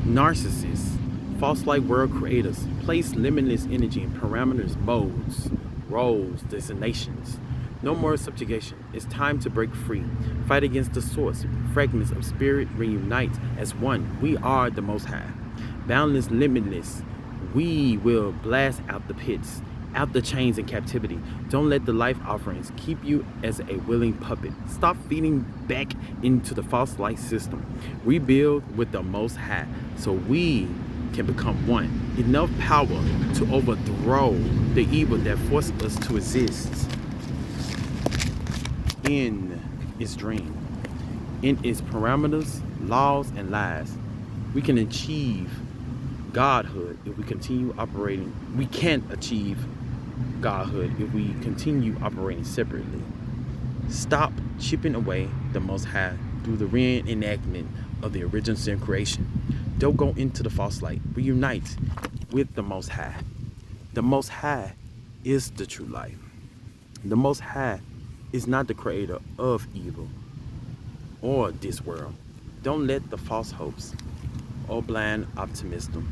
Narcissists, false light world creators, place limitless energy in parameters, modes, roles, designations. No more subjugation. It's time to break free. Fight against the source. Fragments of spirit reunite as one. We are the Most High. Boundless, limitless. We will blast out the pits, out the chains and captivity. Don't let the life offerings keep you as a willing puppet. Stop feeding back into the false light system. Rebuild with the Most High so we can become one. Enough power to overthrow the evil that forced us to exist in its dream, in its parameters, laws, and lies. We can achieve godhood if we continue operating. We can't achieve godhood if we continue operating separately. Stop chipping away the Most High through the reenactment of the original sin creation. Don't go into the false light. Reunite with the Most High. The Most High is the true light. The Most High is not the creator of evil or this world. Don't let the false hopes or blind optimism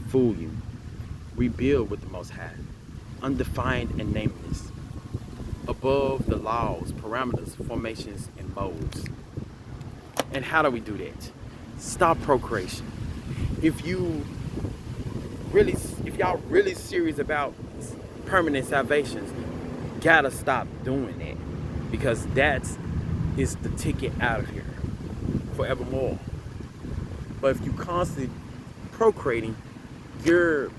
fool you. Rebuild with the Most High, undefined and nameless, above the laws, parameters, formations, and modes. And how do we do that? Stop procreation. If y'all really serious about permanent salvations, gotta stop doing that, because that is the ticket out of here forevermore. But if you constantly procreating, you're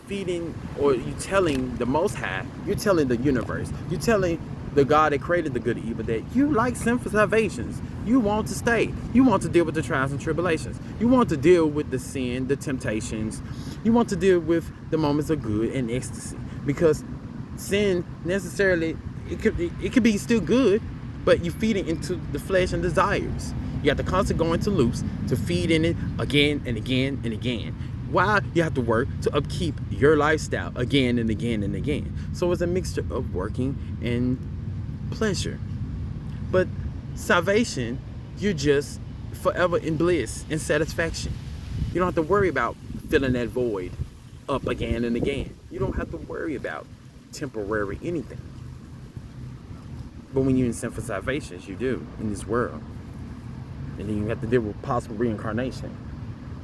feeding, or you telling the Most High, you're telling the universe, you're telling the God that created the good and evil that you like sinful salvations. You want to stay. You want to deal with the trials and tribulations. You want to deal with the sin, the temptations. You want to deal with the moments of good and ecstasy. Because sin necessarily, it could be still good, but you feed it into the flesh and desires. You have to constantly go into loops to feed in it again and again and again. While you have to work to upkeep your lifestyle again and again and again. So it's a mixture of working and pleasure. But salvation, you're just forever in bliss and satisfaction. You don't have to worry about filling that void up again and again. You don't have to worry about temporary anything. But when you're in sinful salvations, you do in this world. And then you have to deal with possible reincarnation,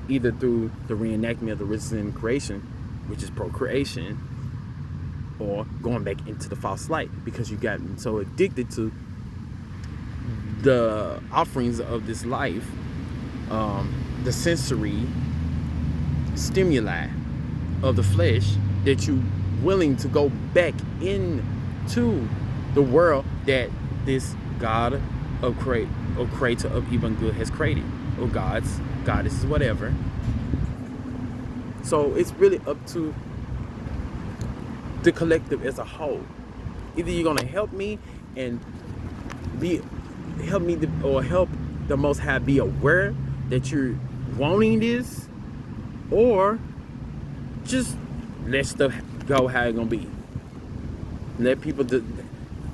either through the reenactment of the original sin creation, which is procreation, or going back into the false light because you've gotten so addicted to the offerings of this life, the sensory stimuli of the flesh, that you're willing to go back into the world that this God of creator of evil and good has created, or gods, goddesses, whatever. So it's really up to the collective as a whole. Either you're gonna help me and help the Most High be aware that you're wanting this, or just let stuff go how it's gonna be. Let people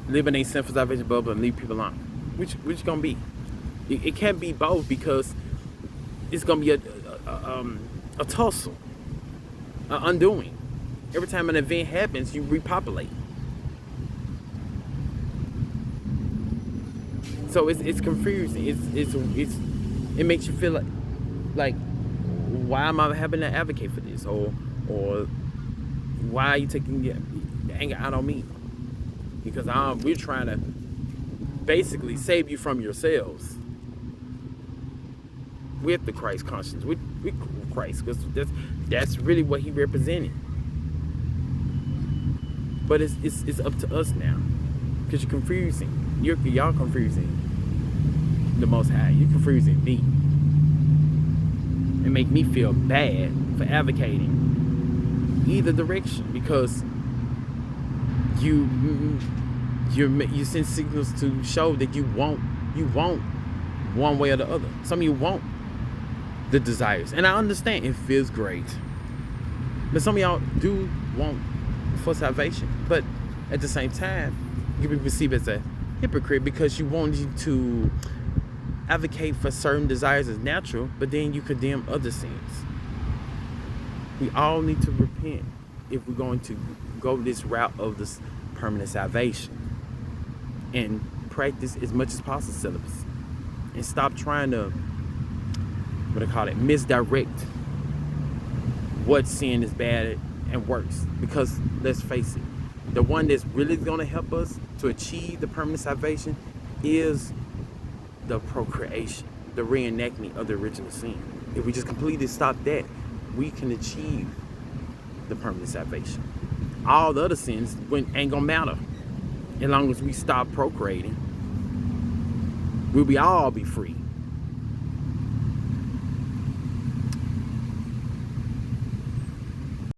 live in a sinful salvation bubble and leave people alone. Which gonna be? It can't be both, because it's gonna be a tussle, an undoing. Every time an event happens, you repopulate. So it's confusing. It makes you feel like why am I having to advocate for this, or why are you taking the anger out on me? Because we're trying to basically save you from yourselves with the Christ conscience, with Christ, because that's really what he represented. But it's up to us now, because you're confusing. Y'all confusing the Most High. You're confusing me, and make me feel bad for advocating either direction, because you send signals to show that you want one way or the other. Some of you want the desires, and I understand it feels great, but some of y'all do want for salvation. But at the same time, you can be perceived as a hypocrite because you wanted to advocate for certain desires as natural, but then you condemn other sins. We all need to repent if we're going to go this route of this permanent salvation, and practice as much as possible celibacy, and stop trying to, what I call it, misdirect what sin is bad and works. Because let's face it, the one that's really going to help us to achieve the permanent salvation is the procreation, the reenactment of the original sin. If we just completely stop that, we can achieve the permanent salvation. All the other sins ain't gonna matter as long as we stop procreating. We'll all be free.